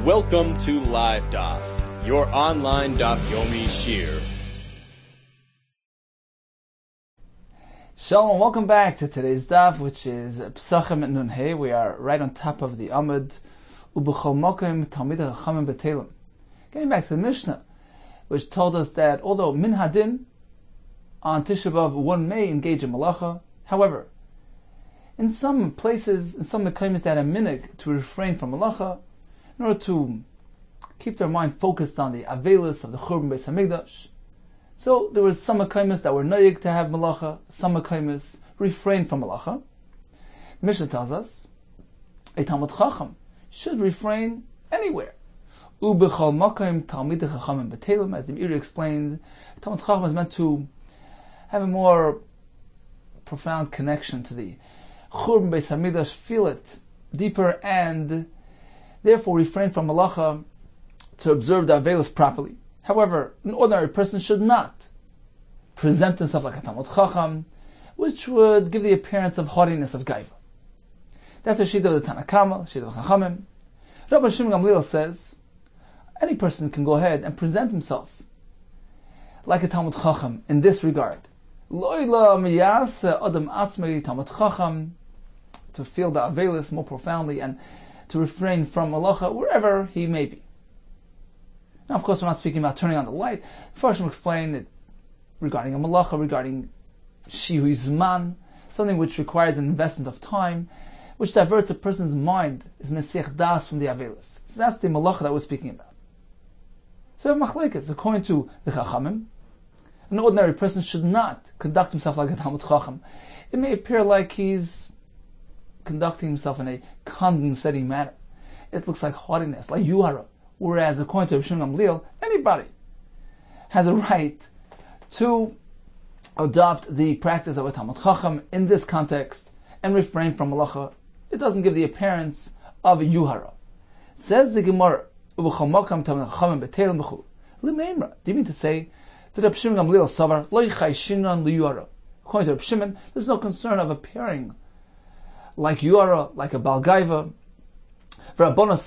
Welcome to Live Daf, your online Daf Yomi Shir. Shalom, welcome back to today's Daf, which is Pesachim and Nun Hey. We are right on top of the Amud. Ubechol Mokim Talmidei Chachamim B'Telem. Getting back to the Mishnah, which told us that although Min Hadin, on Tisha B'Av, one may engage in malacha. However, in some places, in some mekaymis that have minig to refrain from malacha, in order to keep their mind focused on the avelus of the Churban Beis Hamikdash. So there was some mekaymis that were noyig to have malacha, some mekaymis refrain from malacha. The Mishnah tells us a Talmid Chacham should refrain anywhere. Ubechol Mokim Talmidei Chachamim B'Telem, as the Meiri explained, Talmid Chacham is meant to have a more profound connection to the Churban Beis Hamikdash, feel it deeper, and therefore refrain from malacha to observe the avelus properly. However, an ordinary person should not present himself like a Talmid Chacham, which would give the appearance of haughtiness, of gaiva. That's the Shita of the Tanakama, Shita of the Chachamim. Rabbi Yehuda says, any person can go ahead and present himself like a Talmid Chacham in this regard. Lo'ila miyase adam atzmei Talmid Chacham, to feel the avelus more profoundly and to refrain from malacha wherever he may be. Now, of course, we're not speaking about turning on the light. First, we'll explain that regarding a malacha, regarding shihui zman, something which requires an investment of time, which diverts a person's mind, is mesiach das from the avelus. So that's the malacha that we're speaking about. So we have machlekes. According to the Chachamim, an ordinary person should not conduct himself like a Talmid Chacham. It may appear like he's conducting himself in a condescending manner. It looks like haughtiness, like yuhara. Whereas, according to Rabbi Yehuda, anybody has a right to adopt the practice of a Talmid Chacham in this context and refrain from malacha. It doesn't give the appearance of a yuhara. Says the Gemara, do you mean to say that Rabbi Yehuda savar lo yichayshinan liyuhara? According to Rabbi Shimon, there's no concern of appearing like yuhara, like a balgaiva. However, according to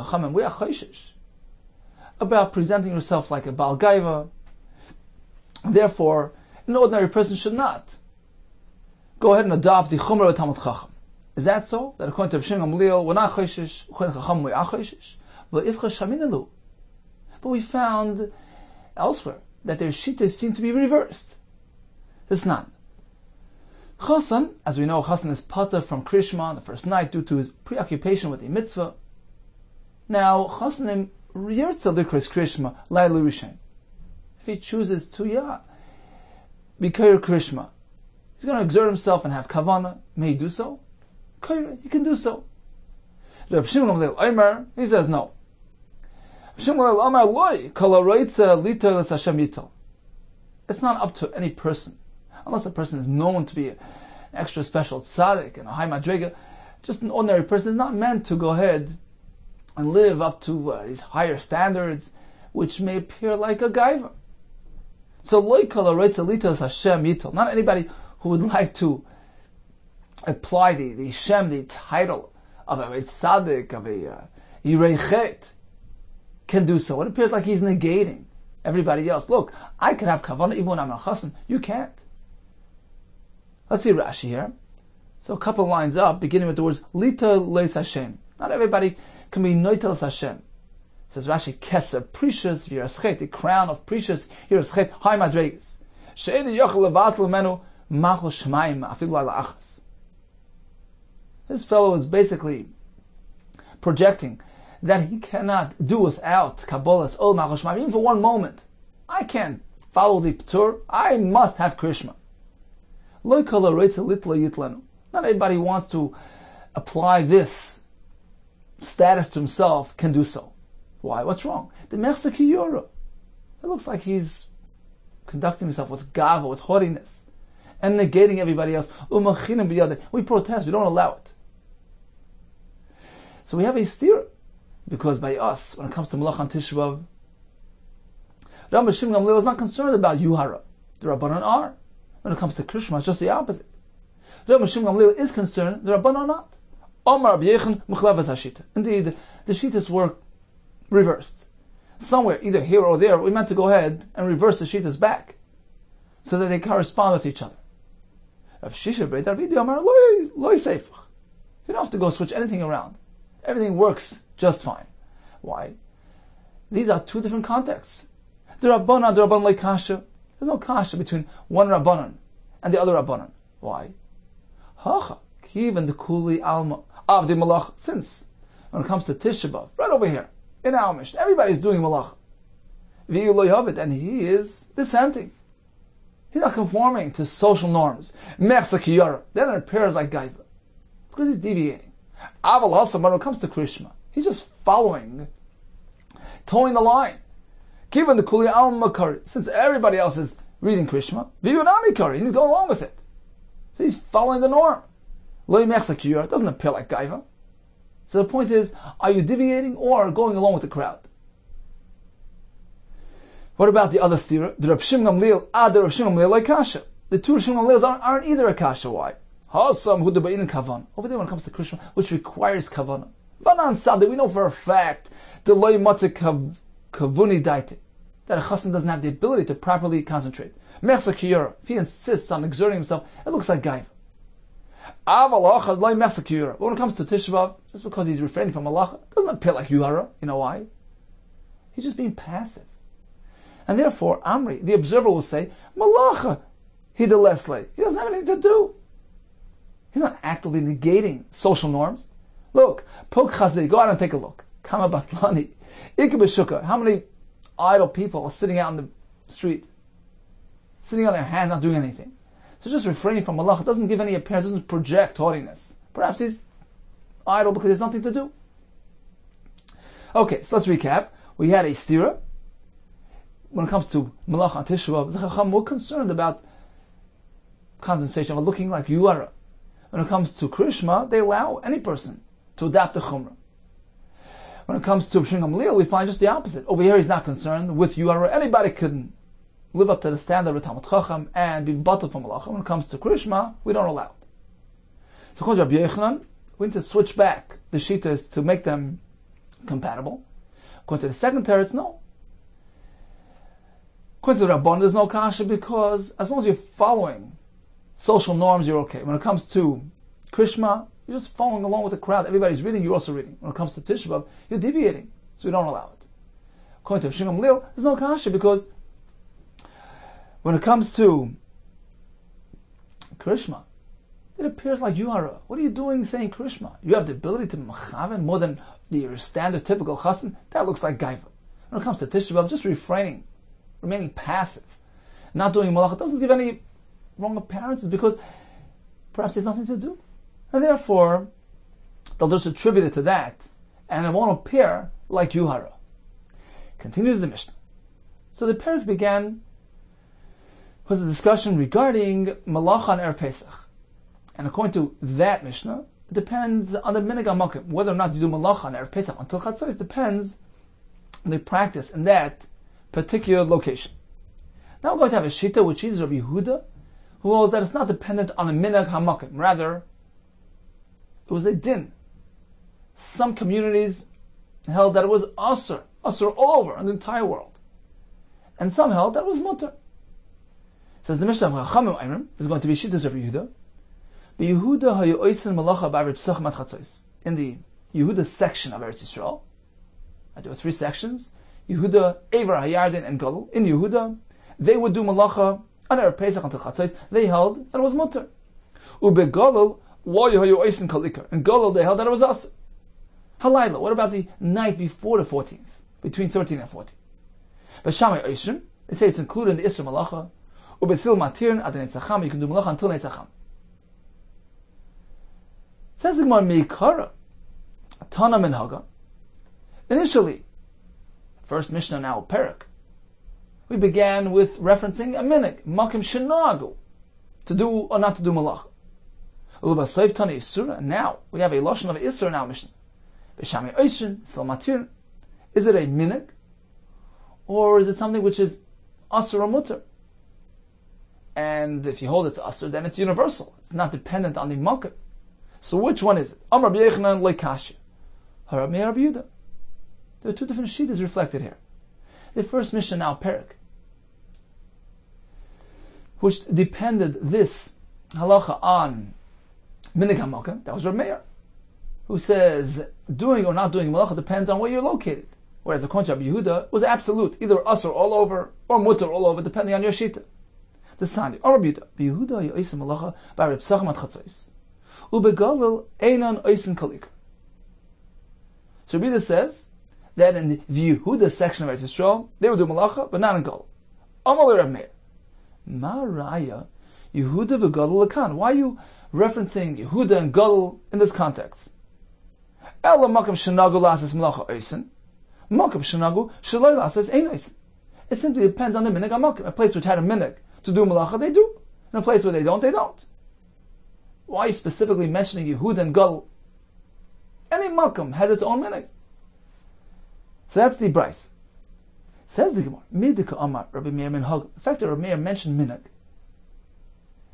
Chachamim, we are chayshish about presenting yourself like a balgaiva. Therefore, an ordinary person should not go ahead and adopt the chumrah of Talmid Chacham. Is that so? That according to Rabbi Shimon, we're not chayshish. According to Chachamim, we are chayshish. But we found elsewhere that their shittas seem to be reversed. It's not. Chassan, as we know, Chassan is pata from Krishma on the first night due to his preoccupation with the mitzvah. Now, Chassanim yirtza likros Krishma layli rishon. If he chooses to, be kair Krishma, he's going to exert himself and have kavana. May he do so? Kair, he can do so. Rabbi Shimon Omer, he says no. Rabbi Shimon Omer loy kol haroitza lito l'Hashem yital. It's not up to any person, unless a person is known to be an extra special tzaddik and a high madrega. Just an ordinary person is not meant to go ahead and live up to these higher standards, which may appear like a gaiva. So, not anybody who would like to apply the shem, the title of a tzaddik, of a yireichet, can do so. It appears like he's negating everybody else. Look, I can have kavanah even when I'm a chassan. You can't. Let's see Rashi here. So a couple lines up, beginning with the words Lita Leis Hashem. Not everybody can be Noitel Hashem. Says Rashi, Kessler, precious, Viraschet, the crown of precious, Viraschet, high madregas. She'edi yochel levatel menu, machol shemaim, afil achas. This fellow is basically projecting that he cannot do without Kabbalah's Ol Machol Shemaim, even for one moment. I can't follow the P'tur, I must have Krishma. Not everybody wants to apply this status to himself, can do so. Why? What's wrong? The Mersa Kiyura. It looks like he's conducting himself with gava, with haughtiness, and negating everybody else. We protest, we don't allow it. So we have a steer, because by us, when it comes to Melach and Tisha B'Av, Rabbi Shimon is not concerned about Yuhara. The Rabbanan are. When it comes to Krishma, it's just the opposite. Rabbi Shimon is concerned, the Rabbanan are not. Indeed, the shitas were reversed. Somewhere, either here or there, we meant to go ahead and reverse the shitas back so that they correspond with each other. You don't have to go switch anything around. Everything works just fine. Why? These are two different contexts. The Rabbanan like kasha. There's no kasha between one Rabbanan and the other Rabbanan. Why? Even the kuli alma of the malach. Since when it comes to Tisha B'Av, right over here in our Mishnah, everybody's doing malach. And he is dissenting. He's not conforming to social norms. Then it appears like gaiva because he's deviating. Aval Hasam, when it comes to Krishma, he's just following, towing the line. Given the kuli alma kari, since everybody else is reading Krishma, v'yunami kari, and he's going along with it. So he's following the norm. It doesn't appear like gaiva. So the point is, are you deviating or going along with the crowd? What about the other stira? The Rav Shimon Gamliel, the Rav Shimon Gamliel like kasha. The two Rav Shimon Gamliels aren't either a kasha. Why? Hasam hu debayin kavan. Over there when it comes to Krishma, which requires kavana. Banan Sadi, we know for a fact the loy matze kavuni daite, that a chassan doesn't have the ability to properly concentrate. Mechsa kiyura, if he insists on exerting himself, it looks like gaiva. Aval loy mechsa kiyura. But when it comes to Tisha B'Av, just because he's refraining from malacha, it doesn't appear like yuhara. You know why? He's just being passive. And therefore, Amri, the observer, will say, malacha, he the lesle. He doesn't have anything to do. He's not actively negating social norms. Look, pok chazir, go out and take a look. Kama batlani, ikabeshuka. How many idle people are sitting out in the street, sitting on their hands, not doing anything? So just refraining from malacha doesn't give any appearance, doesn't project haughtiness. Perhaps he's idle because there's nothing to do. Okay, so let's recap. We had a stira. When it comes to malacha and Tisha B'Av, the Chacham were concerned about condensation, of looking like yuara. When it comes to Krishma, they allow any person to adapt the Chumrah. When it comes to Shingam Gamliel, we find just the opposite. Over here, he's not concerned with yuara. Anybody can live up to the standard of Talmud Chacham and be bottled from malacha. When it comes to Krishma, we don't allow it. So, according to Rabbi Yehuda, we need to switch back the shitas to make them compatible. According to the second teretz, no. According to the Rabban, there's no kasha because as long as you're following social norms, you're okay. When it comes to Krishma, you're just following along with the crowd. Everybody's reading, you're also reading. When it comes to Tisha B'Av, you're deviating, so you don't allow it. According to Shingam Gamliel, there's no kasha because when it comes to Krishma, it appears like yuhara. What are you doing saying Krishma? You have the ability to mechaven more than your standard typical chassan. That looks like gaiva. When it comes to Tisha B'Av, just refraining, remaining passive, not doing malach, doesn't give any wrong appearances because perhaps there's nothing to do. And therefore, they'll just attribute it to that, and it won't appear like yuhara. Continues the Mishnah. So the parak began with a discussion regarding malacha and Erev Pesach. And according to that Mishnah, it depends on the minhag hamakim. Whether or not you do malacha and Erev Pesach until Chatzos depends on the practice in that particular location. Now we're going to have a shita which is Rabbi Yehuda, who holds that it's not dependent on a minhag hamakim. Rather, it was a din. Some communities held that it was asur all over in the entire world, and some held that it was mutter. Says the Mishnah of Chachamim Ayrim is going to be shittas of Yehuda. But Yehuda hayu oisen malacha b'aretz Pesachim at Chatzos. In the Yehuda section of Eretz Yisrael, there were three sections: Yehuda, Ever, Hayarden, and Galil. In Yehuda, they would do malacha on Erev Pesach until Chatzos. They held that it was mutter. Ube Galil lo hayu oisen kol ikar. In Galil, they held that it was asur. Halayla. What about the night before the 14th, between 13 and 14? But Shamay Oishim, they say it's included in the Isra Malacha. Ubesil Matirin ad Netzacham, you can do Malacha until Netzacham. Says the Gemara Meikara, Tana Minhaga. Initially, first Mishnah, now Perak, we began with referencing a minhag, Makim Shenagu, to do or not to do Malacha. Ulubasayv Tana Isura, and now we have a Lashon of Isra now Mishnah. B'Shamay Oishim, Sil Matirin. Is it a minhag, or is it something which is asur or mutter? And if you hold it to asur, then it's universal. It's not dependent on the makom. So which one is it? Amar Rabbi Yechanan leikashya. Harab Meir Rabbi Yehuda. There are two different shittas reflected here. The first Mishnah now Perik, which depended this halacha on minig hamakom. That was Rabbi Meir, who says doing or not doing malacha depends on where you're located. Whereas according to Rabbi Yehuda, was absolute, either asur all over or mutter all over, depending on your shita. The Sandi, or Rabbi Yehuda yoisim malacha by Reb Pesachim at chatzos, ubegalil einan oisin kalikar. So Rabbi Yehuda says that in the Yehuda section of Eretz Yisrael, they would do malacha, but not in Gal. Amalei Rabbi Meir, ma raya Yehuda v'Galil lekan. Why are you referencing Yehuda and Galil in this context? Ela makam shenagu lasis malacha oisin. Makam shenagu shaloi lasis ein oisin. It simply depends on the minig hamakom. A place which had a minig to do malacha, they do. In a place where they don't, they don't. Why are you specifically mentioning Yehuda and Galil? Any makom has its own minig. So that's the Bryce. Says the Gemara, Midika Amar Rabbi Meir minhag. The fact that Rabbi Meir mentioned minig,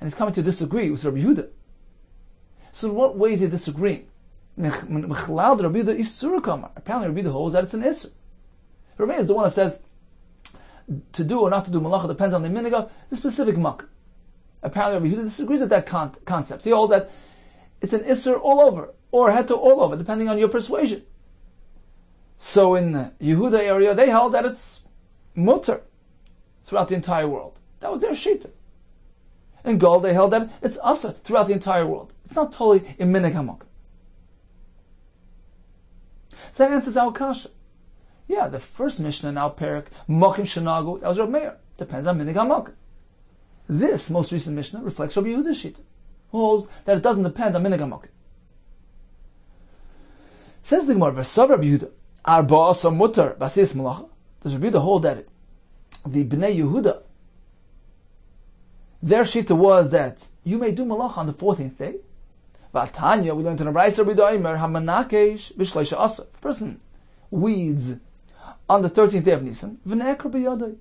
and he's coming to disagree with Rabbi Yehuda. So in what way is he disagreeing? Apparently Rabbi Yehuda holds that it's an isur. Rabbi Meir is the one that says to do or not to do malacha depends on the minig of the specific makom. Apparently Rabbi Yehuda disagrees with that concept. He holds that it's an isur all over, or heter all over, depending on your persuasion. So in the Yehuda area, they held that it's mutter throughout the entire world. That was their shita. In Gal, they held that it's asa throughout the entire world. It's not totally in minig hamakom. So that answers our kasha. Yeah, the first Mishnah now Perik, Mokim Shenagu, that was Rabbi Meir. Depends on minig hamakom. This most recent Mishnah reflects Rabbi Yehuda's shita, who holds that it doesn't depend on minig hamakom. Says the Gemara, V'sav Rabbi Yehuda, Arba asa mutter basis malacha. Does Rabbi Yehuda hold that the Bnei Yehuda, their shita was that you may do malacha on the 14th day? Vatanya, we learned in the Brayso Rabbi Yehuda Omer, Hamanakesh b'shleisha asa. If a person weeds on the 13th day of Nisan, v'ne'ekar b'yadai,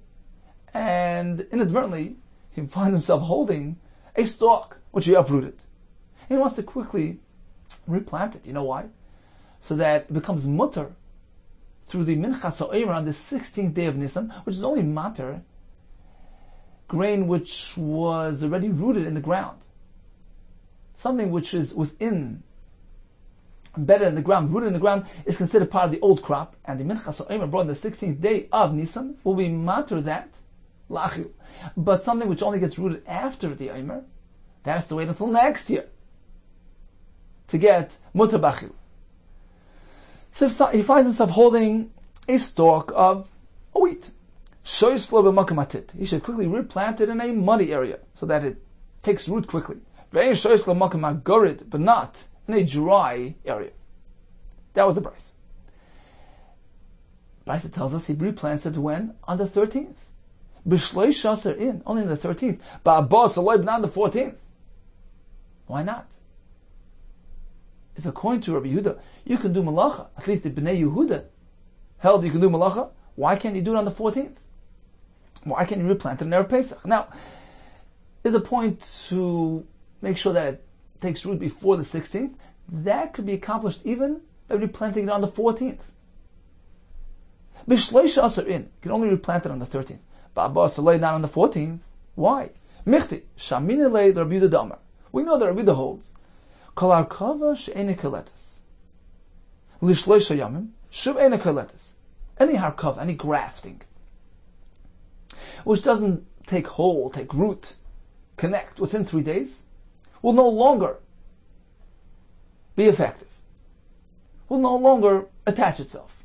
and inadvertently he finds himself holding a stalk which he uprooted. He wants to quickly replant it. You know why? So that it becomes mutter through the minchas ha'omer on the 16th day of Nisan, which is only matter grain which was already rooted in the ground. Something which is within, embedded in the ground, rooted in the ground, is considered part of the old crop, and the minchas ha'omer brought on the 16th day of Nisan will be matter that lachil. But something which only gets rooted after the omer, that has to wait until next year to get mutter bachil. So if he finds himself holding a stalk of a wheat, he should quickly replant it in a muddy area so that it takes root quickly. But not in a dry area. That was the Bryce. Bryce tells us he replants it when? On the 13th. Only on the 13th. But not on the 14th. Why not? If according to Rabbi Yehuda, you can do malacha, at least the Bnei Yehuda held you can do malacha, why can't you do it on the 14th? Why can't you replant it in Erev Pesach? Now, there's a point to make sure that it takes root before the 16th. That could be accomplished even by replanting it on the 14th. B'shleisha asar in, you can only replant it on the 13th. Ba'aba salei not on the 14th. Why? Michti, shaminelei Rabbi Yehuda Damar. We know that Rabbi Yehuda holds Kol arkava she'ene keletas. Lishleisha yamim, shuv ene keletas. Any harkav, any grafting, which doesn't take hold, take root, connect within 3 days, will no longer be effective. Will no longer attach itself.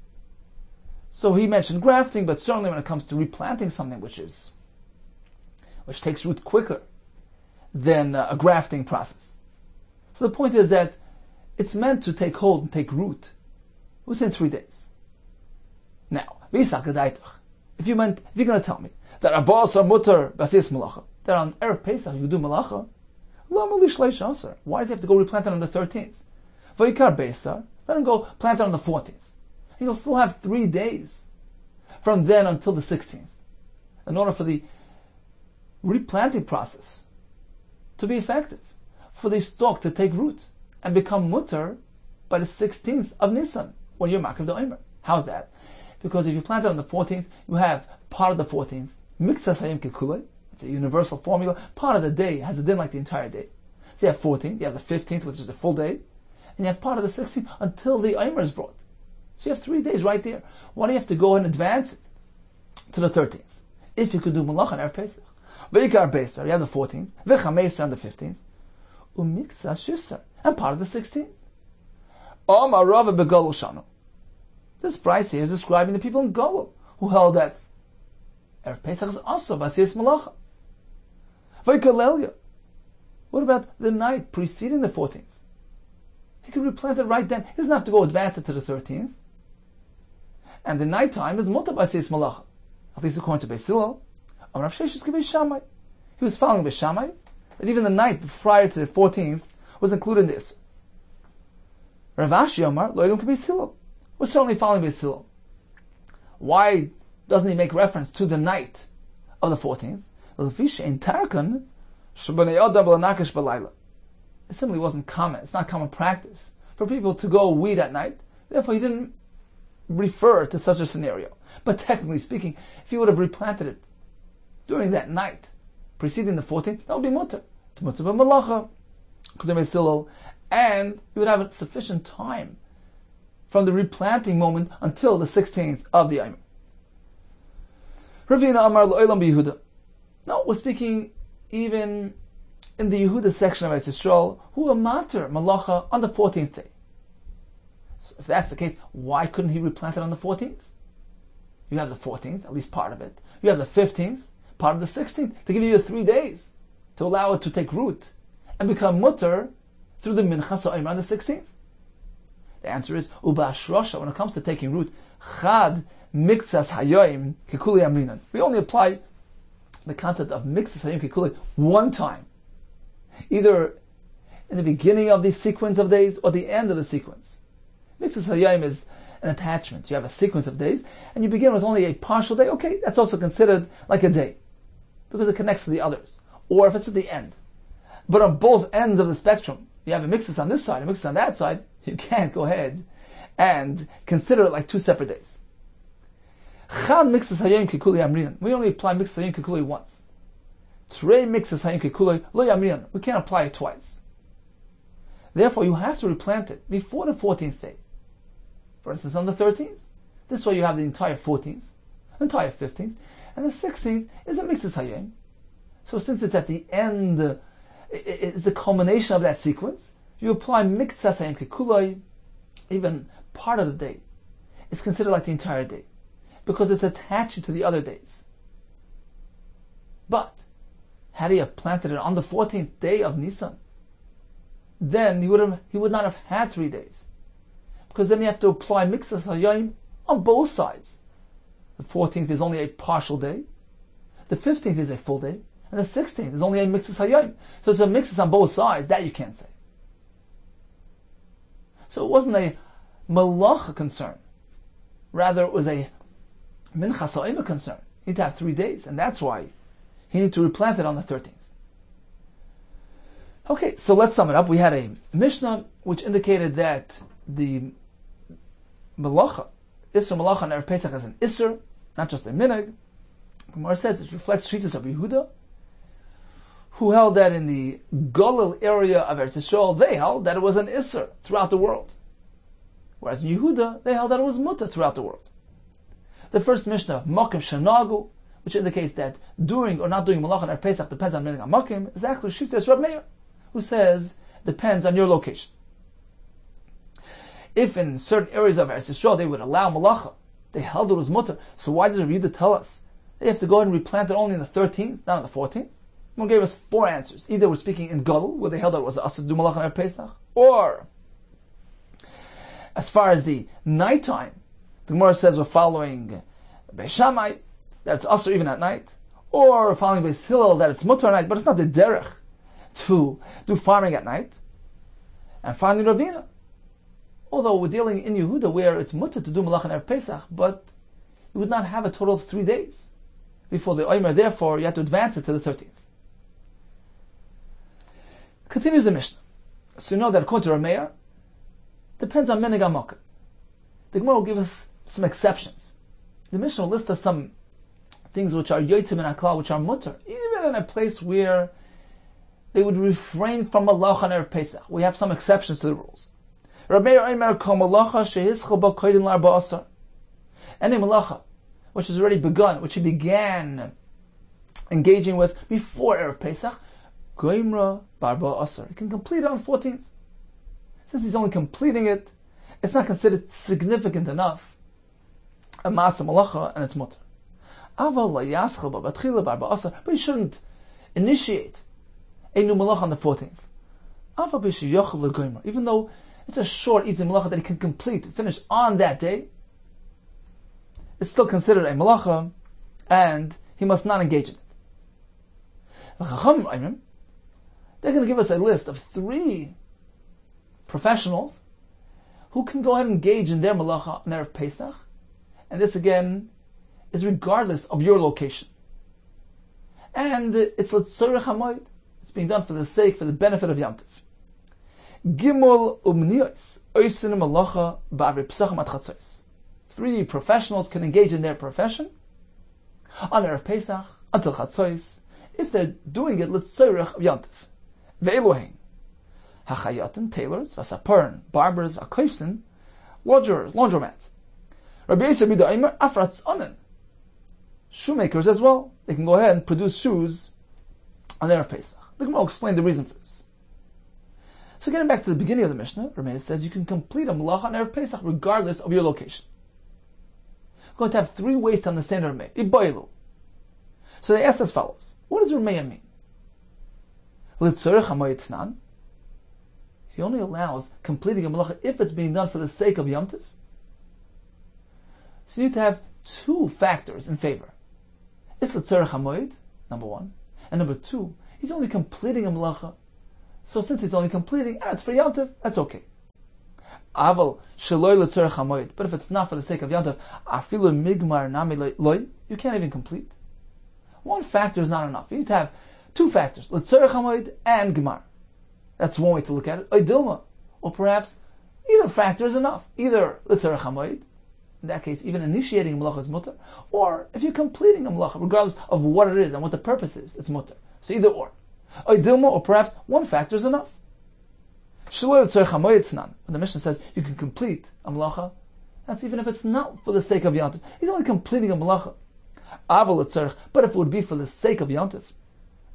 So he mentioned grafting, but certainly when it comes to replanting something which takes root quicker than a grafting process. So the point is that it's meant to take hold and take root within 3 days. Now, if you're going to tell me that Abbas or Mutter Basis Malacha, that on Erev Pesach you do Malacha, why does he have to go replant it on the 13th? Vayikar Beisar, let him go plant it on the 14th. He'll still have 3 days from then until the 16th in order for the replanting process to be effective, for the stalk to take root and become mutter by the 16th of Nisan, when you're Makav the Omer. How's that? Because if you plant it on the 14th, you have part of the 14th, Miksas Hayim Kekulei, it's a universal formula, part of the day has a din like the entire day. So you have 14th, you have the 15th, which is the full day, and you have part of the 16th until the Omer is brought. So you have 3 days right there. Why do you have to go and advance it to the 13th? If you could do Malach on Erev Pesach. Ve'ikar Pesach, you have the 14th, Ve'chameser on the 15th, U'miksas Shisar, and part of the 16th. Omar Rava Begolul Shanu. This price here is describing the people in Golul, who held that Erev Pesach is also Basiyas Malacha. Ve'ikalelia. What about the night preceding the 14th? He could replant it right then. He doesn't have to go advance it to the 13th. And the night time is Mutar Basiyas Malacha. At least according to Beis Hillel. Rav Sheshes Kibei Shammai. He was following Beis Shammai, that even the night prior to the 14th was included in this. Rav Ashi Omar, Lo Yedum Kibei Hillel, was certainly following Beis Hillel. Why doesn't he make reference to the night of the 14th? It simply wasn't common. It's not common practice for people to go weed at night. Therefore, he didn't refer to such a scenario. But technically speaking, if he would have replanted it during that night preceding the 14th, that would be mutter. To mutter b'malacha, and you would have sufficient time from the replanting moment until the 16th of the Yom. Ravina Amar Lo'elam Yehuda. No, we're speaking even in the Yehuda section of Eretz Yisrael, who are matter malacha on the 14th day. So if that's the case, why couldn't he replant it on the 14th? You have the 14th, at least part of it. You have the 15th, part of the 16th, to give you 3 days to allow it to take root and become mutter through the minchas ha'omer on the 16th. The answer is uba ashrosha. When it comes to taking root, chad miktsas hayoim kekuli amrinan. We only apply the concept of miktsas hayoim kekuli one time, either in the beginning of the sequence of days or the end of the sequence. Miktsas hayoim is an attachment. You have a sequence of days, and you begin with only a partial day. Okay, that's also considered like a day because it connects to the others. Or if it's at the end, but on both ends of the spectrum, you have a mixus on this side, a mixus on that side, you can't go ahead and consider it like 2 separate days. Chad mixus hayom kikuli amrinan. We only apply mixus hayom kikuli once. Trei mixus hayom kikuli lo yamrinan. We can't apply it twice. Therefore, you have to replant it before the 14th day. For instance, on the 13th. This way you have the entire 14th, entire 15th, and the 16th is a mixus hayom. So since it's at the end, it's the culmination of that sequence, you apply miktsas hayom kekuloi, even part of the day. It's considered like the entire day, because it's attached to the other days. But, had he have planted it on the 14th day of Nisan, then he would not have had 3 days. Because then you have to apply miktsas hayom on both sides. The 14th is only a partial day, the 15th is a full day, and the 16th is only a mixus hayom. So it's a mixus on both sides. That you can't say. So it wasn't a malacha concern. Rather, it was a minchas ha'omer concern. You need to have 3 days, and that's why he needed to replant it on the 13th. Okay, so let's sum it up. We had a Mishnah which indicated that the malacha, Isser malacha on Erev Pesach, is an Isser, not just a minhag. The Gemara says it reflects Shittas of Yehuda, who held that in the Golil area of Eretz Yisrael, they held that it was an Isser throughout the world. Whereas in Yehuda, they held that it was Mutter throughout the world. The first Mishnah, Mokim Shanagu, which indicates that doing or not doing Malach on Erev Pesach depends on meaning on Mokim, is actually Shittas Rab Meir, who says depends on your location. If in certain areas of Eretz Yisrael they would allow Malacha, they held it was Mutter, so why does Rabbi Yehuda tell us they have to go ahead and replant it only on the 13th, not on the 14th? One gave us 4 answers. Either we're speaking in Gadol, where they held that it was Asur to do Malach on Erev Pesach, or as far as the nighttime, the Gemara says we're following Beis Shammai, that it's Asur even at night, or following Beis Hillel, that it's Mutter at night, but it's not the derech to do farming at night. And finally Ravina, although we're dealing in Yehuda where it's Mutter to do Malach on Erev Pesach, but you would not have a total of 3 days before the Omer, therefore you have to advance it to the 13th. Continues the Mishnah. So you know that according to Rav Meir, depends on Minig HaMoka. The Gemara will give us some exceptions. The Mishnah will list us some things which are yotzim and aklal, which are mutter, even in a place where they would refrain from malacha on Erev Pesach. We have some exceptions to the rules. Rabbi Meir Omer kol malacha shehischel ba kodim l'arba asar. Any malacha which has already begun, which he began engaging with before Erev Pesach, goimra barba asar. He can complete it on 14th. Since he's only completing it, it's not considered significant enough a masa malacha, and it's mutter. Aval la yaschel ba batchila barba asar, but he shouldn't initiate a new malacha on the 14th. Aval b'shi yochel legoimer, even though it's a short easy malacha that he can complete, finish on that day, it's still considered a malacha, and he must not engage in it. They're going to give us a list of 3 professionals who can go ahead and engage in their malacha on Erev Pesach, and this again is regardless of your location. And it's l'tzorech hamoed. It's being done for the sake, for the benefit of Yom Tov. Gimel umniyos oisin malacha ba'arei Pesachim at chatzos. 3 professionals can engage in their profession on Erev Pesach until chatzos if they're doing it l'tzorech of Yom Tov. Ve'elohein hachayatim, tailors, v'saparin, barbers, v'akoifsin, laundromats. Rabbi Yehuda Kessler afratz onen, shoemakers as well. They can go ahead and produce shoes on Erev Pesach. The Gemara will explain the reason for this. So getting back to the beginning of the Mishnah, Rameir says you can complete a malacha on Erev Pesach regardless of your location. We're going to have 3 ways to understand Rameir. Iboilu. So they asked as follows: what does Rameir mean? L'tzorech hamoed tnan. He only allows completing a malacha if it's being done for the sake of Yom Tov. So you need to have 2 factors in favor. It's l'tzorech hamoed, number 1, and number 2, he's only completing a malacha. So since he's only completing, it's for Yom Tov, that's okay. Aval sheloi l'tzorech hamoed, but if it's not for the sake of Yom Tov, afilu migmar nami loy, you can't even complete. 1 factor is not enough. You need to have 2 factors, l'tzorech hamoed and gemar. That's one way to look at it. Oidilma, or perhaps either factor is enough. Either l'tzorech hamoed, in that case, even initiating a malacha is mutter, or if you're completing a malacha, regardless of what it is and what the purpose is, it's mutter. So either or. Oidilma, or perhaps 1 factor is enough. Shaloi l'tzorech hamoed tznan. When the Mishnah says you can complete a malacha, that's even if it's not for the sake of Yom Tov. He's only completing a malacha. Aval l'tzorech, but if it would be for the sake of Yom Tov,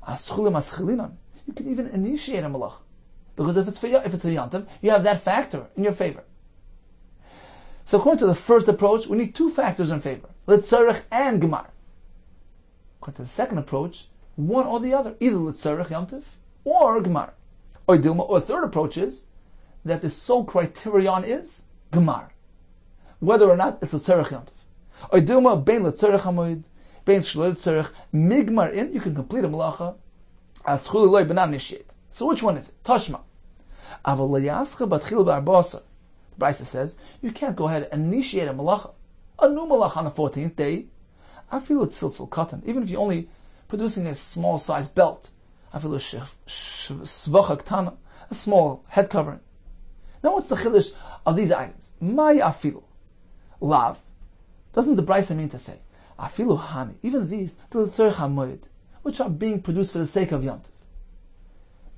aschulim aschilinan, you can even initiate a malacha. Because if it's a Yom Tov, you have that factor in your favor. So according to the first approach, we need 2 factors in favor. L'tzorech and gemar. According to the second approach, 1 or the other. Either l'tzorech Yom Tov or gemar. Or the third approach is that the sole criterion is gemar. Whether or not it's l'tzorech Yom Tov. Or dilma bein l'tzorech hamoed, bein shlo l'tzorech, migmar in, you can complete a malacha, as chuli loy but not initiate. So which one is it? Tashma. Aval l'yascha batchil ba'arbasa. The Brisa says, you can't go ahead and initiate a malacha, a new malacha on the 14th day. I feel it's siltzil cotton, even if you're only producing a small size belt. I feel svachak tana, a small head covering. Now what's the chiddush of these items? My afilu. Lav. Doesn't the Brisa mean to say, afilu hani, even these, till l'tzorech hamoed, which are being produced for the sake of Yom Tov.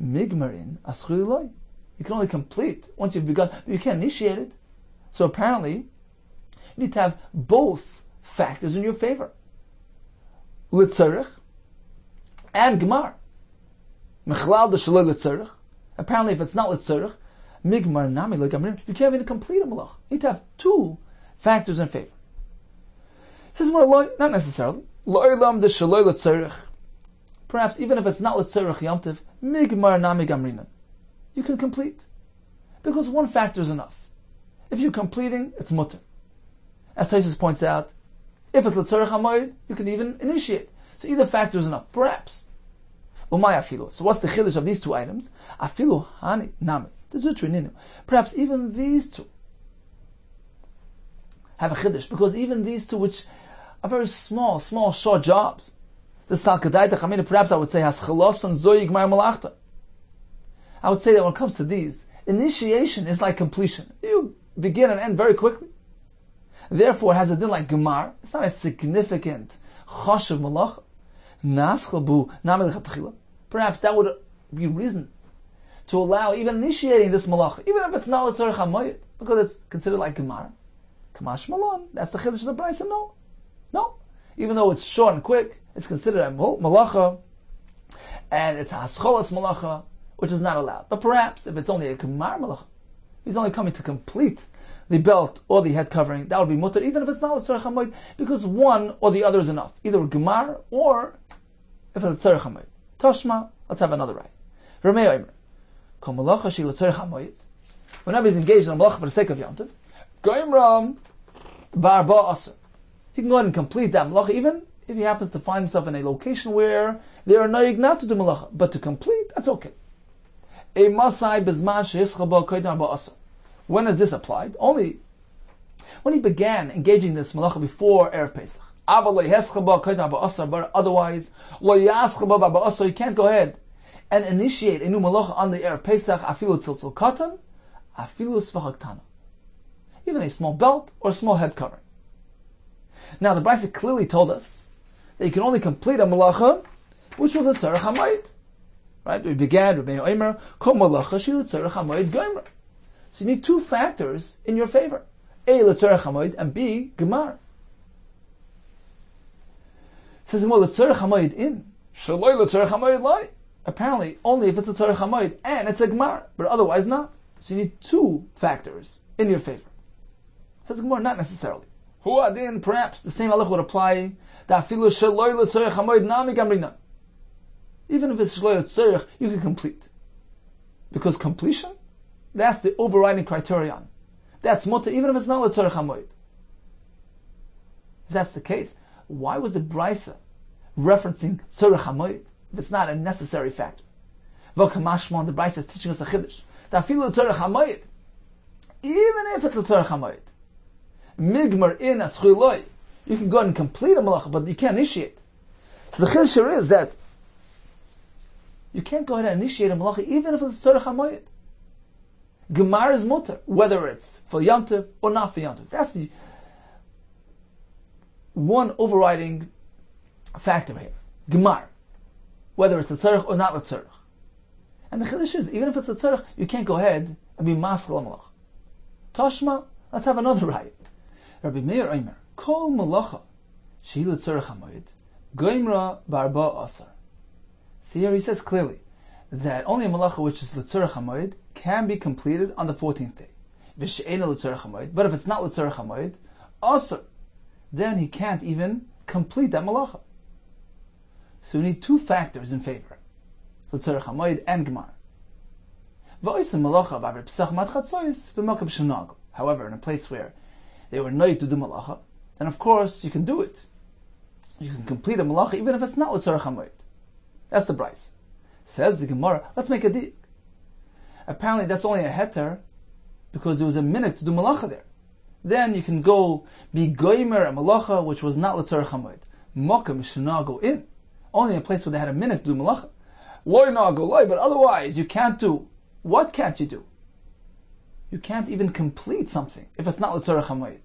Migmarin aschuli loy. You can only complete once you've begun, but you can't initiate it. So apparently, you need to have both factors in your favor. L'tzorech and gemar. Mechlal de shaloi l'tzorech. Apparently, if it's not l'tzorech, migmar nami lo gamrim, you can't even complete a malach. You need to have 2 factors in favor. This is more loy, not necessarily. Lo'ilam de shaloi l'tzorech. Perhaps even if it's not l'tzorech Yom Tov, migmar nami gamrinan, you can complete. Because 1 factor is enough. If you're completing, it's mutter. As Taisus points out, if it's l'tzorech hamoed, you can even initiate. So either factor is enough. Perhaps. Umay afilu. So what's the chiddush of these 2 items? Afilu hani nami. Perhaps even these 2 have a chiddush, because even these 2, which are very small, short jobs, the salkadai techamina, perhaps I would say, has chalos and zoyig mar malachta. I would say that when it comes to these, initiation is like completion. You begin and end very quickly. Therefore, it has a din like gemar. It's not a significant chashuv malacha. Naschel bu. Perhaps that would be reason to allow even initiating this malacha, even if it's not l'tzorech hamayit, because it's considered like gemar. Kamash malon. That's the chiddush of the brayso. No. Even though it's short and quick, it's considered a malacha, and it's a hascholas malacha, which is not allowed. But perhaps if it's only a gemar malacha, he's only coming to complete the belt or the head covering, that would be mutter, even if it's not l'tzorech hamayit, because one or the other is enough. Either gemar or if it's l'tzorech hamayit. Toshma, let's have another right. Ramei Omer, kol malacha shi l'tzorech hamayit. Whenever he's engaged in a malacha for the sake of Yom Tov, goimram barba aser. He can go ahead and complete that malacha, even if he happens to find himself in a location where there are noyig not to do malacha, but to complete, that's okay. A masai bezman sheyischal ba koydem ba aser. When is this applied? Only when he began engaging this malacha before Erev Pesach. But otherwise, you can't go ahead and initiate a new malacha on the Erev Pesach, afilu tziltzil katan, afilu svachak tana. Even a small belt or a small head covering. Now, the Brisa clearly told us that you can only complete a malacha, which was a tzarech hamayit. Right? We began with Rabbi Omer, kol malacha shi l'tzarech hamayit goimra. So you need two factors in your favor. A, l'tzarech hamayit, and B, gemar. It says, well, l'tzarech hamayit in. Shaloi l'tzarech hamayit lai. Apparently, only if it's a tzarech hamayit and it's a gemar, but otherwise not. So you need two factors in your favor. It says gemar, not necessarily. Huadin, perhaps the same halach would apply. Even if it's shaloi l'tzarech, you can complete. Because completion, that's the overriding criterion. That's mutter, even if it's not l'tzarech hamayit. If that's the case, why was the Brisa referencing tzarech hamayit if it's not a necessary factor? V'kamashmon, the Brisa is teaching us a chiddush. Afilu l'tzarech hamayit, even if it's l'tzarech hamayit, migmar in aschiloi, you can go ahead and complete a malacha, but you can't initiate. So the chiddush here is that you can't go ahead and initiate a malacha even if it's tzarech hamayit. Gemar is mutter, whether it's for Yom Tov or not for Yom Tov. That's the one overriding factor here. Gemar, whether it's a tzarech or not a tzarech. And the chiddush is, even if it's a tzarech, you can't go ahead and be maschel malach. Tashma, let's have another right. Rabbi Meir Omer, kol malacha shehi l'tzarech hamayit goimra barba asar. See here, he says clearly that only a malacha which is l'tzarech hamayit can be completed on the 14th day. V'she'ena l'tzarech hamayit, but if it's not l'tzarech hamayit, asar, then he can't even complete that malacha. So we need two factors in favor: l'tzarech hamayit and gemar. However, in a place where they were noyed to do malacha, then of course you can do it. You can complete a malacha even if it's not l'tzarech hamayit. That's the Brisa. Says the Gemara, let's make a deal. Apparently that's only a heter because there was a minute to do malacha there. Then you can go be goimer a malacha which was not l'tzarech hamayit. Mokum shana go in. Only in a place where they had a minute to do malacha. Loy na go loy, but otherwise you can't do. What can't you do? You can't even complete something if it's not l'tzarech hamayit.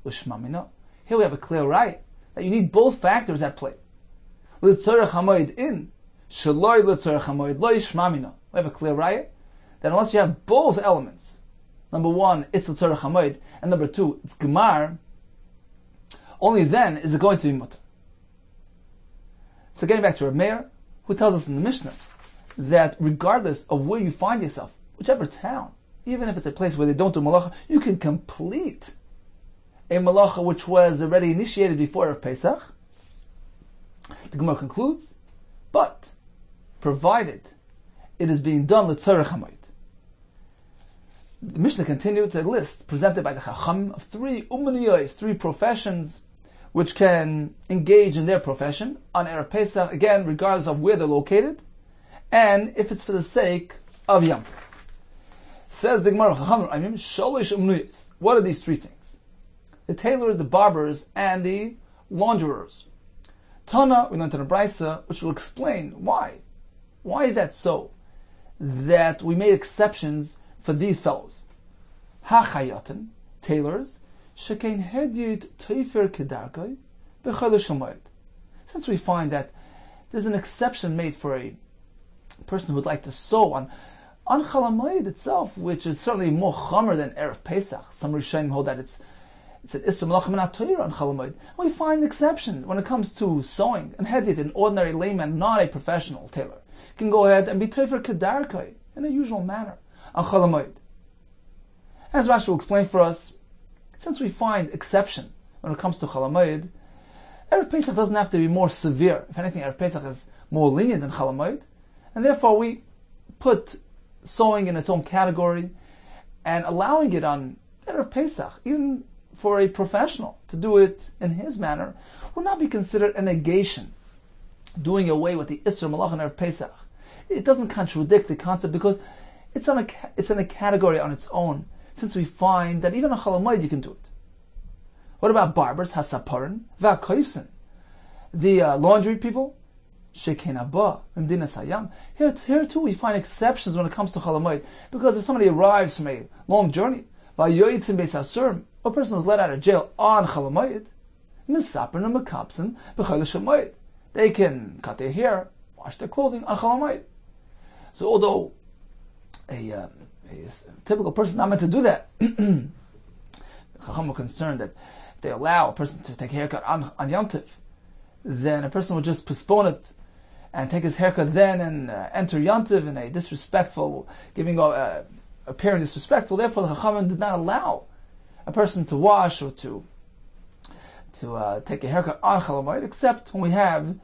L'shmamina. Here we have a clear right that you need both factors at play. L'tzarech hamayit in. Shaloi l'tzarech hamayit loy shmamina. We have a clear right that unless you have both elements, number one, it's l'tzarech hamayit, and number two, it's gemar, only then is it going to be mutter. So getting back to Rabbi Meir, who tells us in the Mishnah that regardless of where you find yourself, whichever town, even if it's a place where they don't do malacha, you can complete a malacha which was already initiated before Erev Pesach. The Gemara concludes, but provided it is being done l'tzarech hamayit. The Mishnah continued to list, presented by the Chacham, of three umaniyos, three professions which can engage in their profession on Erev Pesach, again, regardless of where they're located, and if it's for the sake of Yom Tov. Says the Gemara, Chacham, shalish umaniyos. What are these three things? The tailors, the barbers, and the launderers. Tana, we learned in the Brisa, which will explain why. Why is that so? that we made exceptions for these fellows. Ha-chayotin, tailors, shekein hedyit teifer kedarkoi b'chodesh hamoed. Since we find that there's an exception made for a person who would like to sew on Chol HaMoed itself, which is certainly more chomer than Erev Pesach. Some Rishonim hold that it's an Isser Melachim and Torah on Chol HaMoed. We find an exception when it comes to sewing. And Hedit, an ordinary layman, not a professional tailor, can go ahead and be Teifer Kedarkai in the usual manner on Chol HaMoed. As Rashi will explain for us, since we find exception when it comes to Chol HaMoed, Erev Pesach doesn't have to be more severe. If anything, Erev Pesach is more lenient than Chol HaMoed, and therefore we put sewing in its own category and allowing it on Erev Pesach, even for a professional to do it in his manner, would not be considered a negation, doing away with the Isser Malach on Erev Pesach. It doesn't contradict the concept because it's in a category on its own, since we find that even on Chol HaMoed you can do it. What about barbers, hasaparin, va'koifsin, the laundry people? Here too we find exceptions when it comes to Chol HaMoed, because if somebody arrives from a long journey, a person was let out of jail on Chol HaMoed, they can cut their hair, wash their clothing on Chol HaMoed. So although a typical person is not meant to do that, Chacham were concerned that if they allow a person to take a haircut on Yom Tov, then a person would just postpone it and take his haircut then and enter Yom Tov in a disrespectful, appearing disrespectful. Therefore, the Chachamim did not allow a person to wash or to take a haircut on Chol HaMoed, except when we have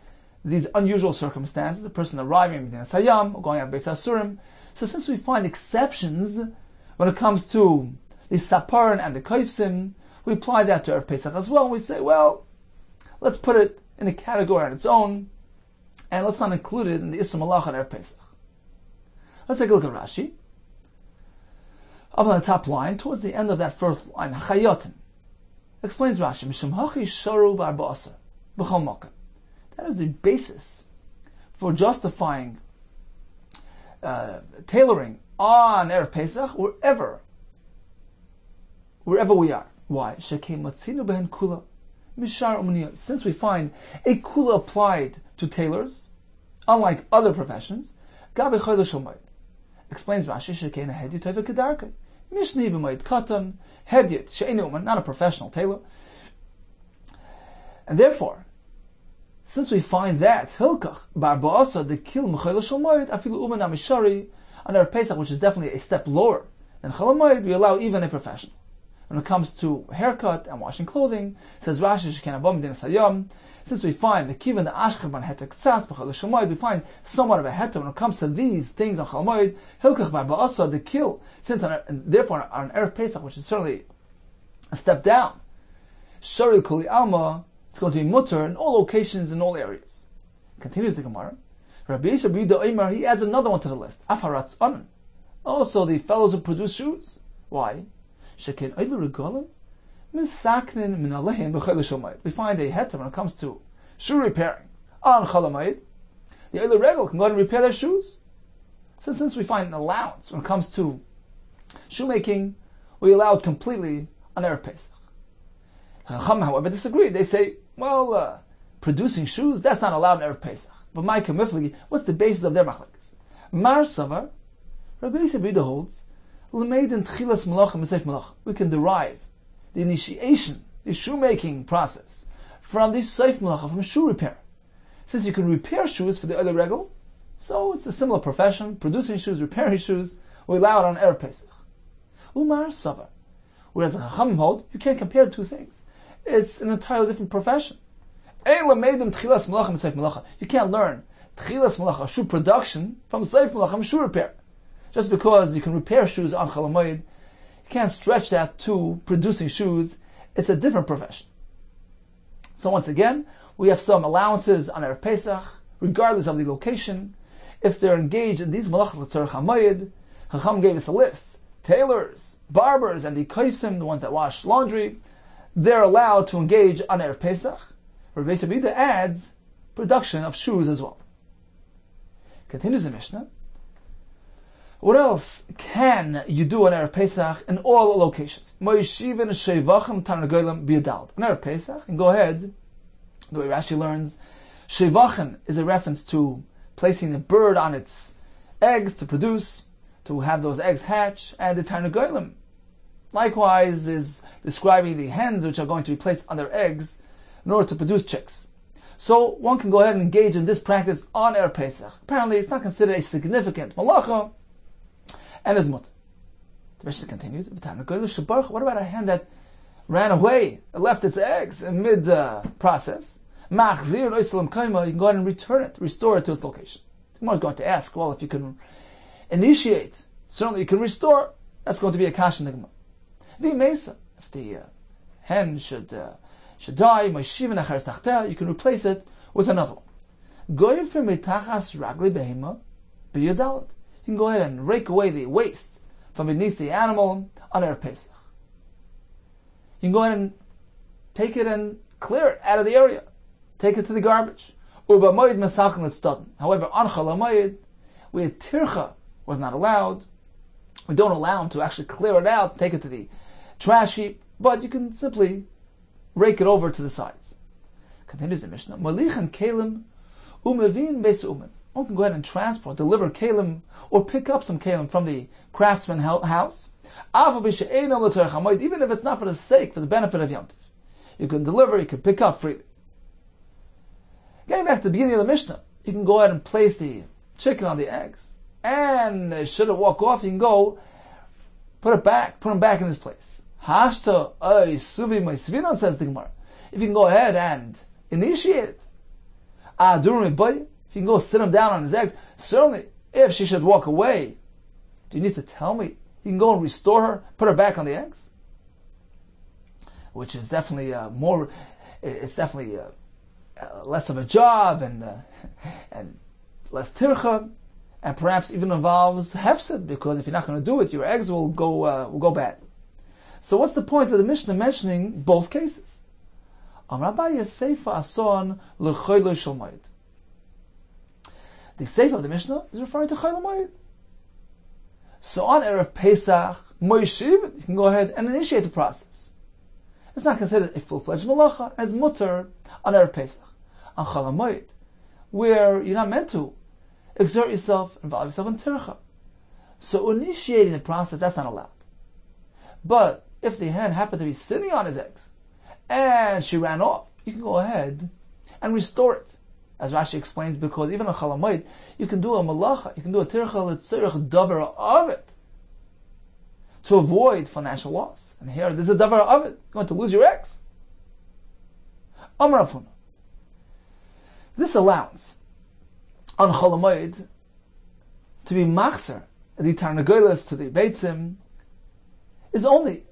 these unusual circumstances, a person arriving in Sayam or going out Beis Asurim. So since we find exceptions when it comes to the Saparan and the Koifsim, we apply that to Erev Pesach as well. And we say, well, let's put it in a category on its own, and let's not include it in the Isser Malach on Erev Pesach. Let's take a look at Rashi. Up on the top line, towards the end of that first line, Chayotin, explains Rashi, Mishum Hachi Sharu Barba'asa, B'chol Mokem. That is the basis for justifying tailoring on Erev Pesach wherever we are. Why? Shekei matzinu behen kula mishar u'mniyot. Since we find a kula applied to tailors, unlike other professions, gabe chodesh hamoed. Explains Rashi, shekei na hedyot tova kedarkei mishni b'moed katan hedyot she'einu uman, not a professional tailor. And therefore, since we find that hilkach barba'asa the kil m'chodesh hamoed afilu uman amishari on Erev Pesach, which is definitely a step lower than Chol HaMoed, we allow even a professional. When it comes to haircut and washing clothing, says Rashi, Sheken Abom Din Sayam, since we find the Kivan the Ashkeban Hetek Ksas b'Chol HaMoed, we find somewhat of a heter when it comes to these things on Chol HaMoed, hilkach barba'asa the kil, and therefore on Erev Pesach, which is certainly a step down, Shari Kuli Alma, it's going to be mutter in all locations, in all areas. Continues the Gemara. Rabbi Yehuda Kessler, he adds another one to the list. Afaratz Anan. Also the fellows who produce shoes. Why? We find a heter when it comes to shoe repairing on Chol HaMoed. The Oile Regel can go ahead and repair their shoes. So since we find an allowance when it comes to shoemaking, we allow it completely on Erev Pesach. Chacham, however, disagree. They say, well, producing shoes, that's not allowed in Erev Pesach. But my Miflagi, what's the basis of their machlekes? Mar Savar, Rabbi Yehuda holds, we can derive the initiation, the shoemaking process, from the seif malacha, from shoe repair. Since you can repair shoes for the Oile Regel, so it's a similar profession, producing shoes, repairing shoes, we allow it on Erev Pesach. Umar Savar. Whereas the Chachamim hold, you can't compare the two things. It's an entirely different profession. You can't learn tchilas malacha, shoe production, from seif malacha, from shoe repair. Just because you can repair shoes on Chol HaMoed, you can't stretch that to producing shoes. It's a different profession. So once again, we have some allowances on Erev Pesach, regardless of the location. If they're engaged in these malachot l'tzarech hamoed, Chacham gave us a list. Tailors, barbers, and the koifsim, the ones that wash laundry, they're allowed to engage on Erev Pesach. Rabbi Yehuda adds production of shoes as well. Continues the Mishnah. What else can you do on Erev Pesach in all locations? On Erev Pesach, and go ahead, the way Rashi learns, Shevachim is a reference to placing a bird on its eggs to produce, to have those eggs hatch, and the Tarnagolim likewise is describing the hens which are going to be placed on their eggs in order to produce chicks. So one can go ahead and engage in this practice on Erev Pesach. Apparently it's not considered a significant malacha, and is mutter. The Mishnah continues, what about a hen that ran away and left its eggs in mid-process? You can go ahead and return it, restore it to its location. The Gemara is going to ask, well, if you can initiate, certainly you can restore, that's going to be a kash in the Gemara. If the hen should die, you can replace it with another one. You can go ahead and rake away the waste from beneath the animal on Erev Pesach. You can go ahead and take it and clear it out of the area. Take it to the garbage. However, on Chol HaMoed, where tircha was not allowed, we don't allow him to actually clear it out, take it to the trash heap, but you can simply rake it over to the sides. Continues the Mishnah. Malichan kelim umevin beis umen. One can go ahead and transport, deliver kelim, or pick up some kelim from the craftsman house, even if it's not for the sake, for the benefit of Yom Tov. You can deliver, you can pick up freely. Getting back to the beginning of the Mishnah, you can go ahead and place the chicken on the eggs, and should it walk off, you can go put him back in his place. Hashta suvi my svinon, says the Gemara. If you can go ahead and initiate it, if you can go sit him down on his eggs, certainly if she should walk away, do you need to tell me? You can go and restore her, put her back on the eggs, which is definitely it's definitely less of a job and less tircha, and perhaps even involves hefsed, because if you're not going to do it, your eggs will go bad. So what's the point of the Mishnah mentioning both cases? The Sefer of the Mishnah is referring to Chol HaMoed. So on Erev Pesach, you can go ahead and initiate the process. It's not considered a full-fledged malacha, and it's mutter on Erev Pesach. On Chol HaMoed, where you're not meant to exert yourself, involve yourself in tircha. So initiating the process, that's not allowed. But if the hen happened to be sitting on his eggs, and she ran off, you can go ahead and restore it. As Rashi explains, because even on Chol HaMoed, you can do a malacha, you can do a tircha l'tzorech davar of it, to avoid financial loss. And here, there's a davar of it. You're going to lose your eggs. Amar Afuna. This allowance on Chol HaMoed to be machzer, the tarnagolos to the beitzim, is only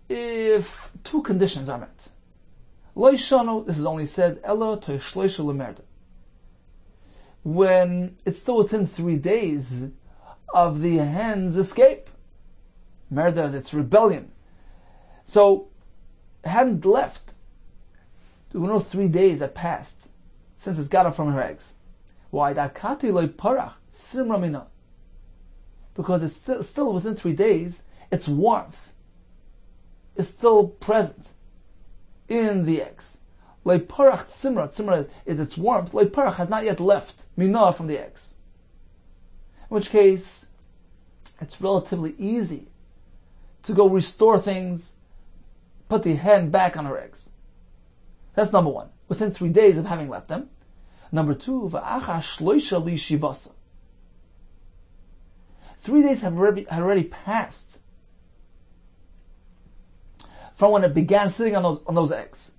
if two conditions are met. Lo yishanu, this is only said, elo toishloisha lemerda, when it's still within 3 days of the hen's escape. Murder, it's rebellion. So, it hadn't left. There were no 3 days that passed since it's got up from her eggs. Why? Because it's still within 3 days, its warmth is still present in the eggs. Leiparach tzimra is its warmth. Leiparach has not yet left minah from the eggs. In which case, it's relatively easy to go restore things, put the hen back on her eggs. That's number one, within 3 days of having left them. Number two, va'acha shloisha li shivasa. 3 days had already passed from when it began sitting on those eggs.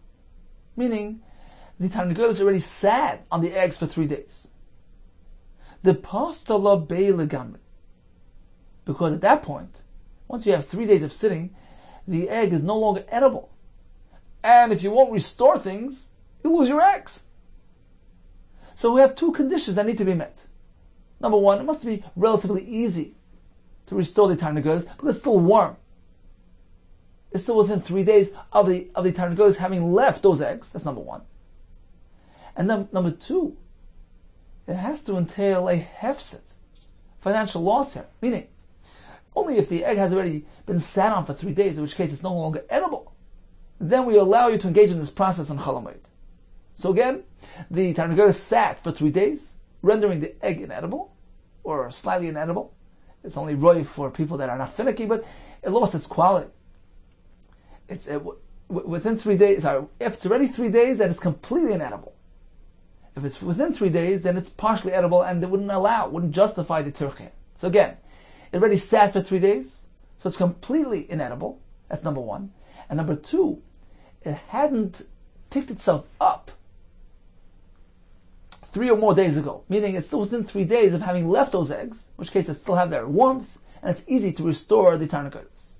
Meaning, the tarnagolos already sat on the eggs for 3 days. The pastala be'legamri. Because at that point, once you have 3 days of sitting, the egg is no longer edible. And if you won't restore things, you lose your eggs. So we have two conditions that need to be met. Number one, it must be relatively easy to restore the tarnagolos, but it's still warm. It's still within 3 days of the tarnagolos having left those eggs. That's number one. And then number two, it has to entail a hefset, financial loss here. Meaning, Only if the egg has already been sat on for 3 days, in which case it's no longer edible, then we allow you to engage in this process on Chol Hamoed. So again, the Tarnagolis sat for 3 days, rendering the egg inedible, or slightly inedible. It's only roy for people that are not finicky, but it lost its quality. It's within 3 days. Sorry, if it's already 3 days, then it's completely inedible. If it's within 3 days, then it's partially edible, and it wouldn't justify the tirche. So again, it already sat for 3 days, so it's completely inedible. That's number one. And number two, it hadn't picked itself up 3 or more days ago, meaning it's still within 3 days of having left those eggs, in which case it still have their warmth, and it's easy to restore the Tarnagolis.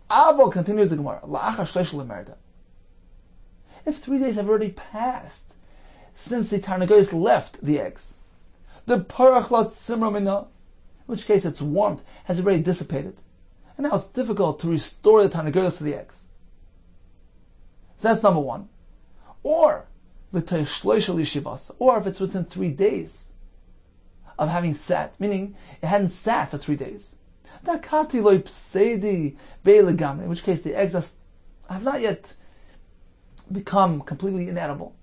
Avo, continues the Gemara, if 3 days have already passed since the Tarnagolis left the eggs, the parachlat simramina, in which case its warmth has already dissipated, and now it's difficult to restore the Tarnagolis to the eggs. So that's number one. Or if it's within 3 days of having sat, meaning it hadn't sat for 3 days, in which case the eggs have not yet become completely inedible,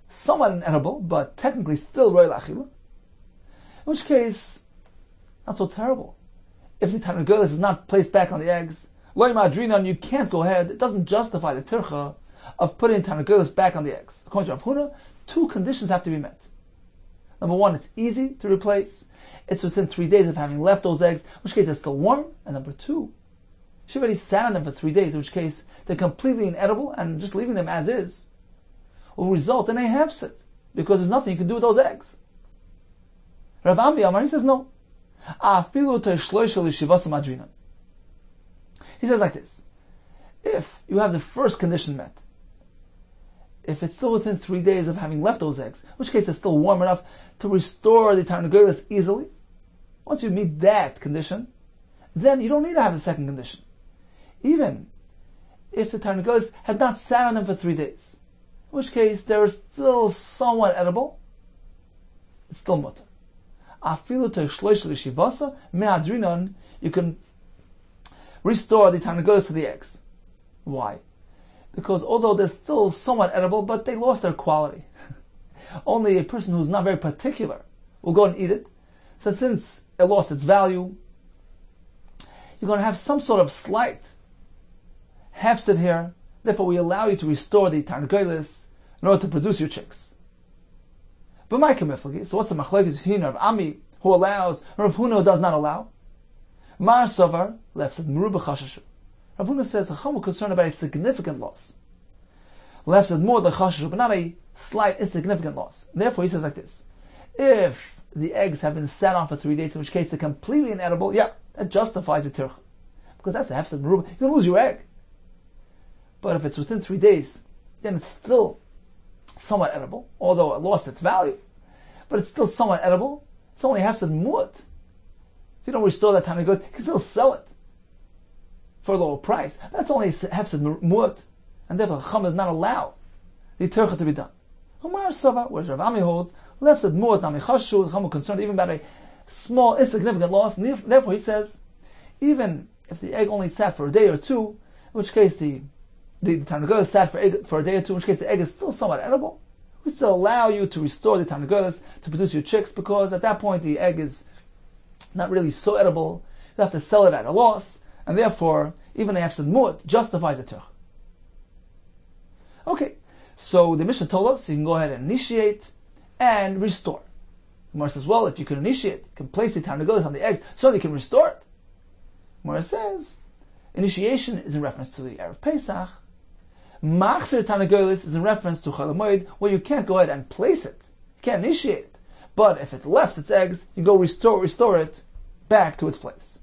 somewhat inedible, but technically still roy lachila, in which case, not so terrible. If the Tarnagolis is not placed back on the eggs, loy madrinan, you can't go ahead, it doesn't justify the tircha of putting Tarnagolis back on the eggs. According to Rav Huna, 2 conditions have to be met. Number one, it's easy to replace. It's within 3 days of having left those eggs, in which case it's still warm. And number two, she already sat on them for 3 days, in which case they're completely inedible, and just leaving them as is will result in a hefset, because there's nothing you can do with those eggs. Rav Ambi Amar, he says no. He says like this: if you have the first condition met, if it's still within 3 days of having left those eggs, in which case it's still warm enough to restore the Tarnagolis easily, once you meet that condition, then you don't need to have the second condition. Even if the Tarnagolis had not sat on them for 3 days, in which case they're still somewhat edible, it's still mutter. You can restore the Tarnagolis to the eggs. Why? Because although they're still somewhat edible, but they lost their quality. Only a person who's not very particular will go and eat it. So since it lost its value, you're going to have some sort of slight hefset here. Therefore, we allow you to restore the Tarnagolis in order to produce your chicks. But my kamiflagi, so what's the machlekes between Rav Ami, who allows, and Rav Huna, who does not allow? Mar Sovar left said Meruba Chashashu. Rav Huna says the Chacham was concerned about a significant loss. Left said more the Chashashu, but not a slight, insignificant loss. And therefore, he says like this: if the eggs have been sat on for 3 days, in which case they're completely inedible, yeah, that justifies the tircha, because that's the hefset Meruba. You're going to lose your egg. But if it's within 3 days, then it's still somewhat edible, although it lost its value. But it's still somewhat edible. It's only hefset mu'at. If you don't restore that time, you can still sell it for a lower price. That's only hefset mu'at, and therefore Chacham does not allow the tircha to be done. Omar Sava, whereas Rav Ami holds, hefset mu'at nami chashu, Chacham was concerned even about a small, insignificant loss, and therefore he says, even if the egg only sat for a day or two, in which case the Tarnagolis sat for a day or two, in which case the egg is still somewhat edible, we still allow you to restore the Tarnagolis to produce your chicks, because at that point the egg is not really so edible, you have to sell it at a loss, and therefore even a hefset mu'at justifies a tircha. Okay, so the Mishnah told us you can go ahead and initiate and restore. Gemara says, well, if you can initiate, you can place the Tarnagolis on the eggs, certainly you can restore it. Gemara says, initiation is in reference to the Erev Pesach. Machzir Tarnagolis is in reference to Chol Hamoed, where you can't go ahead and place it. You can't initiate it. But if it left its eggs, you go restore it back to its place.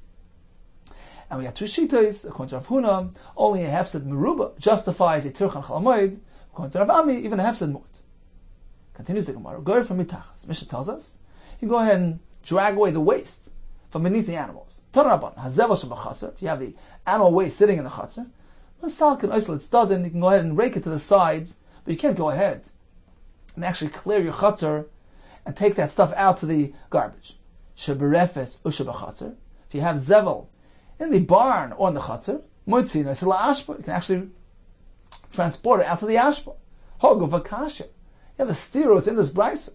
And we have 2 shittos. According to Rav Huna, only a hefset meruba justifies a tircha on Chol Hamoed. According to Rav Ami, even a hefset mu'at. Continues the Gemara. Go from mitachas. Mishnah tells us, you go ahead and drag away the waste from beneath the animals. If you have the animal waste sitting in the chatzar, you can go ahead and rake it to the sides, but you can't go ahead and actually clear your chatzar and take that stuff out to the garbage. If you If you have zevel in the barn or in the chutzner, you can actually transport it out to the ashpa. Hogo vakasha. You have a steer within this brisa.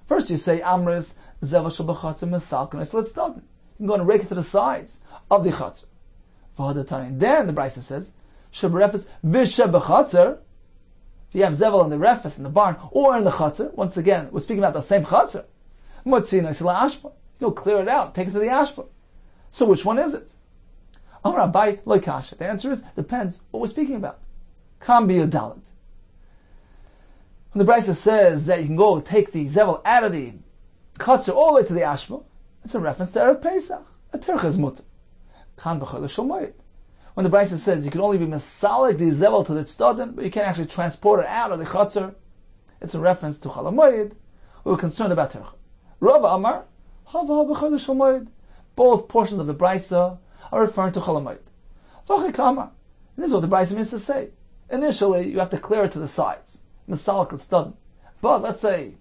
First you say amris zevel shel b'chutzner mesalkin let's start. You can go and rake it to the sides of the chutzner. Then the brisa says sheberefes v'shebechatzer. If you have zevel in the refes in the barn or in the chutzner, once again we're speaking about the same chutzner. You'll clear it out, take it to the ashpa. So which one is it? The answer is, depends what we're speaking about. Kam biyudalit. When the Brisa says that you can go take the zevel out of the chutzner all the way to the ashpa, it's a reference to Erev Pesach. A tircha is mutter. Kam b'chol shel moed. When the Brisa says you can only be masalik the zevel to the tzaddim, but you can't actually transport it out of the chutzner, it's a reference to chol hamoed. We were concerned about tircha. Rava Amar, hava b'chol shel moed. Both portions of the Brisa are referring to chol hamoed. V'chik this is what the Brisa means to say. Initially, you have to clear it to the sides. Masalik tzaddim. But let's say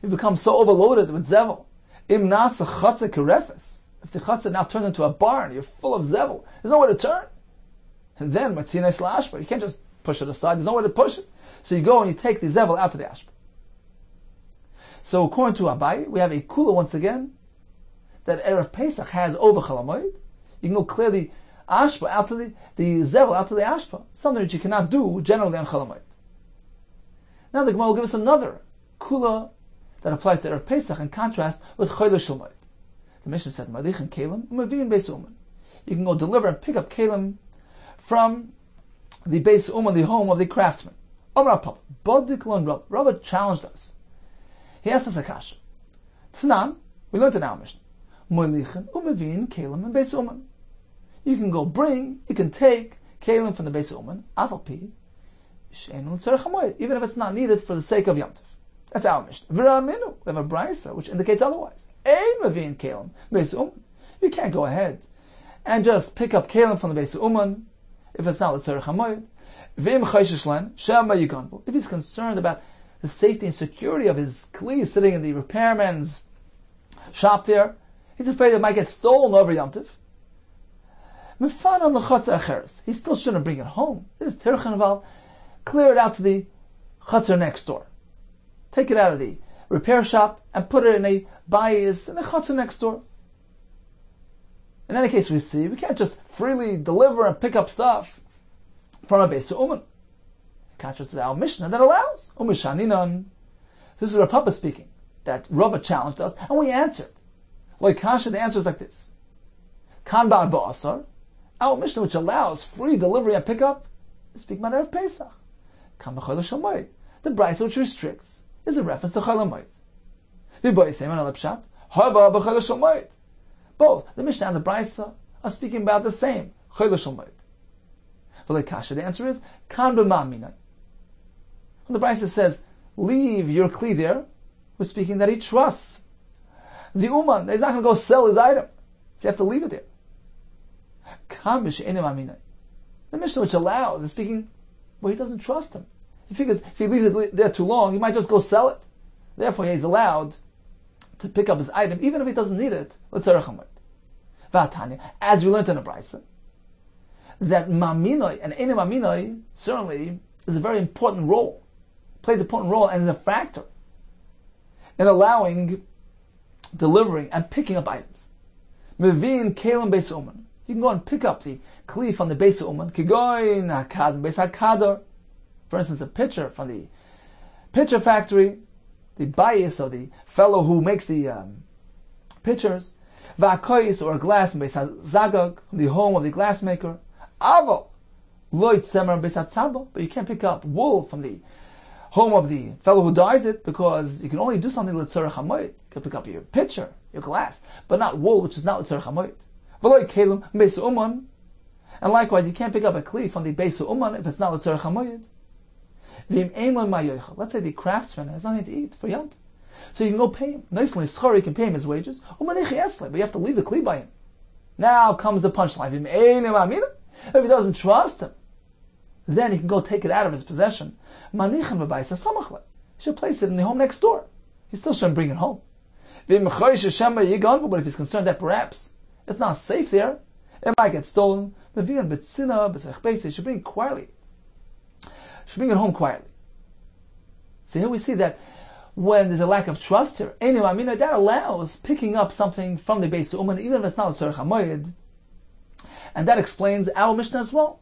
you become so overloaded with zevel. Im nasa chatzah kerefes. If the chatzah now turns into a barn, you're full of zevel. There's nowhere to turn. And then matzina slash, but you can't just push it aside. There's nowhere to push it. So you go and you take the zevel out to the ashpa. So according to Abai, we have a kula once again that Erev Pesach has over Chol Hamoed. You can go clear the ashpa out to the zevel out to the ashpa. Something that you cannot do generally on Chol Hamoed. Now the Gemara will give us another kula that applies to Erev Pesach in contrast with Chol Shel Moed. The Mishnah said, "Malich kelim umavin beis uman." You can go deliver and pick up kelim from the beis uman, the home of the craftsman. Amar Papa, Badiklon Rab. Rabbi challenged us. He asked us a kasha. Tanan, we learned in our Mishnah. Malichin umavin kelim and beis uman. You can go bring, you can take kelim from the beis uman. Afalpi she'enu tzarech hamoed, even if it's not needed for the sake of Yom Tov. That's our Mishnah. V'raminu, we have a brisa which indicates otherwise. Ein mavin kelim beis uman. You can't go ahead and just pick up kelim from the beis uman if it's not l'tzarech hamoed. V'im chayshish len shema yiganbu. If he's concerned about the safety and security of his kli sitting in the repairman's shop there, he's afraid it might get stolen over Yom Tov. Mefan on l'chatzer acheres. He still shouldn't bring it home. There's tircha involved. Clear it out to the chatzer next door. Take it out of the repair shop and put it in a bayis in a chatzer next door. In any case, we see we can't just freely deliver and pick up stuff from a beis uman. Contrast to our Mishnah that allows. Umishaninan. This is Rav Papa speaking. That Rava challenged us, and we answered. Like Kasha, the answer is like this: Kan ba'ad ba'asar. Our Mishnah, which allows free delivery and pickup, is speaking about Erev Pesach. Kan b'chol shel moed. The brisa which restricts is a reference to Chol Hamoed. V'boisem and Alapshat, Haba b'chol shel moed. Both the Mishnah and the brisa are speaking about the same Chol shel moed. V'lei kasha, the answer is Kan b'ma'minai. When the brisa says, leave your kli there, we're speaking that he trusts the uman. He's not going to go sell his item. So you have to leave it there. Kan b'she'enim ma'minai. The Mishnah which allows is speaking where he doesn't trust him. He figures if he leaves it there too long, he might just go sell it. Therefore, he's allowed to pick up his item, even if he doesn't need it. As we learned in the brisa, that maminoi and enim maminoi certainly is a very important role, plays an important role, and is a factor in allowing delivering and picking up items. Mevin kelim beis uman. You can go and pick up the kli from the beis uman. Kigoin hakad beis hakador. For instance, a pitcher from the pitcher factory, the bias of the fellow who makes the pitchers, va'kois, or a glass in Beis Zagag, the home of the glassmaker, aval loit semer Beis Hatzaba, but you can't pick up wool from the home of the fellow who dyes it, because you can only do something l'tzarech hamoed. You can pick up your pitcher, your glass, but not wool, which is not l'tzarech hamoed. V'loit kelim Beis Uman, and likewise, you can't pick up a kli from the Beis Uman if it's not l'tzarech hamoed. Let's say the craftsman has nothing to eat for Yom Tov. So you can go pay him. Nicely, schar, you can pay him his wages. But you have to leave the kli by him. Now comes the punchline. If he doesn't trust him, then he can go take it out of his possession. He should place it in the home next door. He still shouldn't bring it home. But if he's concerned that perhaps It's not safe there. It might get stolen. You should bring it quietly. You should bring it home quietly. So here we see that when there's a lack of trust here, that allows picking up something from the Beis Uman, even if it's not a Tzorech HaMoed. And that explains our Mishnah as well,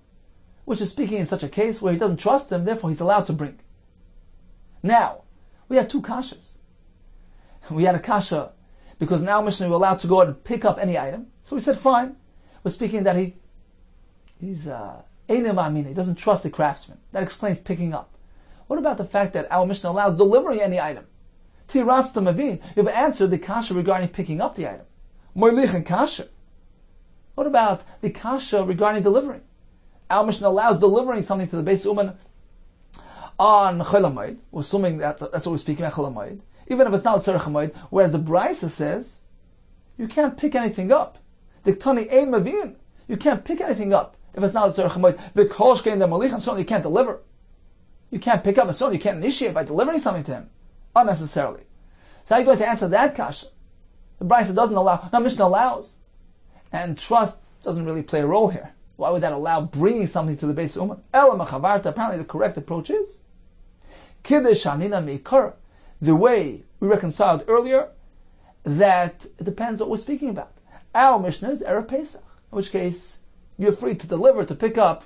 which is speaking in such a case where he doesn't trust him, therefore he's allowed to bring. Now, we have two kashas. We had a kasha because in our Mishnah we're allowed to go out and pick up any item. So we said, fine. We're speaking that he doesn't trust the craftsman. That explains picking up. What about the fact that our Mishnah allows delivering any item? Tiratz to Mavin, you've answered the kasha regarding picking up the item. Moilich and kasha. What about the kasha regarding delivering? Our Mishnah allows delivering something to the Beis Uman on Chol HaMoed. We're assuming that's what we're speaking about, Chol HaMoed. Even if it's not Tzorech HaMoed, whereas the Brisa says, you can't pick anything up. Diktani ein Mavin. You can't pick anything up if it's not Tzorech HaMoed. The Kol Shkein the Molich, and certainly you can't deliver. You can't pick up, and certainly you can't initiate by delivering something to him unnecessarily. So how are you going to answer that kasha? The Brisa doesn't allow. No, Mishnah allows, and trust doesn't really play a role here. Why would that allow bringing something to the Beis Uman? Ela Machavarta. Apparently, the correct approach is Kiddush Hanina Meikar. The way we reconciled earlier, that it depends what we're speaking about. Our Mishnah is Erev Pesach, in which case you're free to deliver, to pick up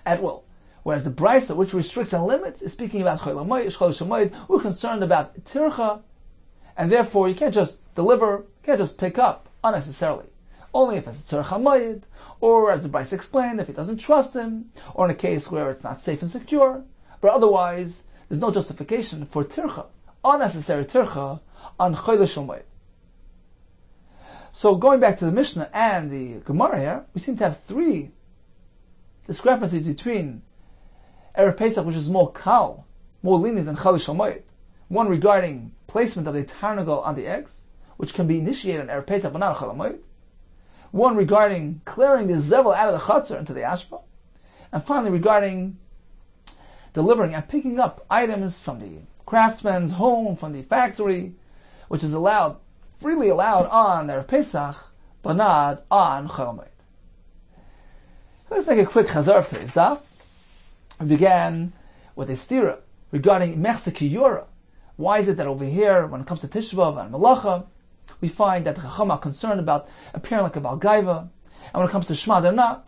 at will. Whereas the Brisa, which restricts and limits, is speaking about Chol HaMoed. We're concerned about Tircha, and therefore you can't just deliver, you can't just pick up unnecessarily. Only if it's Tzorech HaMoed, or as the Brisa explained, if he doesn't trust him, or in a case where it's not safe and secure. But otherwise, there's no justification for Tircha, unnecessary Tircha, on Chol HaMoed. So going back to the Mishnah and the Gemara here, we seem to have three discrepancies between Erev Pesach, which is more kal, more lenient than Chol HaMoed. One regarding placement of the tarnagol on the eggs, which can be initiated on Erev Pesach but not Chol HaMoed. One regarding clearing the zevel out of the chutzner into the ashpa. And finally regarding delivering and picking up items from the craftsman's home, from the factory, which is freely allowed on Erev Pesach, but not on Chol HaMoed. Let's make a quick chazar of today's daf. We began with a stira regarding Mechse Kiyura. Why is it that over here, when it comes to Tisha B'Av and Malacha, we find that the Chacham are concerned about appearing like a Baal Gaiva, and when it comes to Shema, they're not.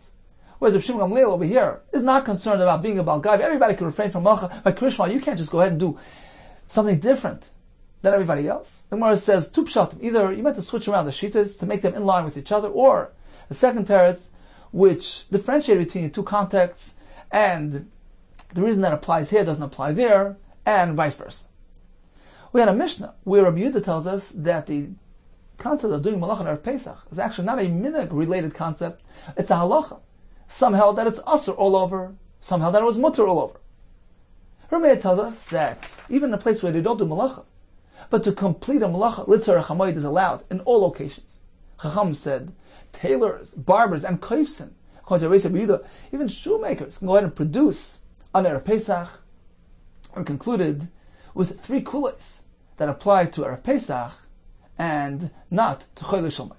Whereas Rav Shimon Gamliel over here is not concerned about being a Baal Gaiva. Everybody can refrain from Malacha, but Krishma, you can't just go ahead and do something different than everybody else. The Gemara says, two pshatim, either you meant to switch around the shitas to make them in line with each other, or the second teretz, which differentiates between the two contexts, and the reason that applies here doesn't apply there, and vice versa. We had a Mishnah where Rabbi Yehuda tells us that the concept of doing Malach on Erev Pesach is actually not a minhag-related concept, it's a halacha. Some held that it's asur all over, some held that it was mutter all over. Rabbi tells us that even in a place where they don't do malacha, but to complete a malacha, Tzorech HaMoed is allowed in all locations. Chacham said, tailors, barbers, and koifsin, according to Rabbi Yehuda, even shoemakers can go ahead and produce on Erev Pesach, and concluded with three kulas that apply to Erev Pesach and not to Chol HaMoed.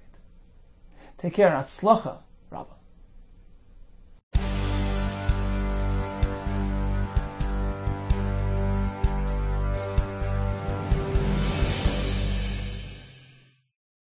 Take care and atzlacha